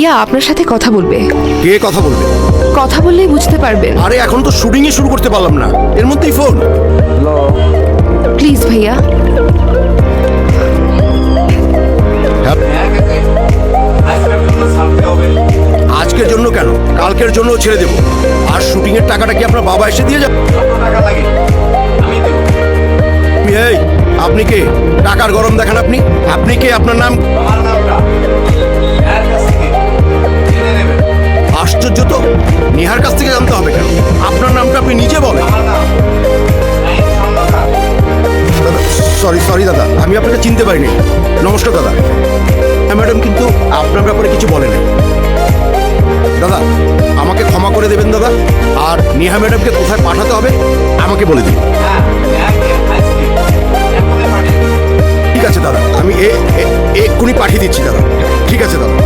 ইয়া আপনার সাথে কথা বলবে। কে কথা বলবে? কথা বললেই বুঝতে পারবেন। আরে এখন তো শুটিংই শুরু করতে পারলাম না, এর মধ্যেই ফোন। প্লিজ ভাইয়া। আজকের জন্য কেন, কালকের জন্য ছেড়ে দেবো। আর শুটিং এর টাকাটা কি আপনার বাবা এসে দিয়ে যাবে? এই আপনি কে? টাকার গরম দেখেন আপনি। আপনি কে? আপনার নাম? আশ্চর্য তো, নেহার কাছ থেকে জানতে হবে কেন? আপনার নামটা আপনি নিজে বলেন। সরি দাদা, আমি আপনাকে চিনতে পারিনি। নমস্কার দাদা। হ্যাঁ ম্যাডাম, কিন্তু আপনার ব্যাপারে কিছু বলেনি। দাদা আমাকে ক্ষমা করে দেবেন দাদা, আর নেহা ম্যাডামকে কোথায় পাঠাতে হবে আমাকে বলে দিন। ঠিক আছে দাদা, আমি এক্ষুনি পাঠিয়ে দিচ্ছি দাদা। ঠিক আছে দাদা।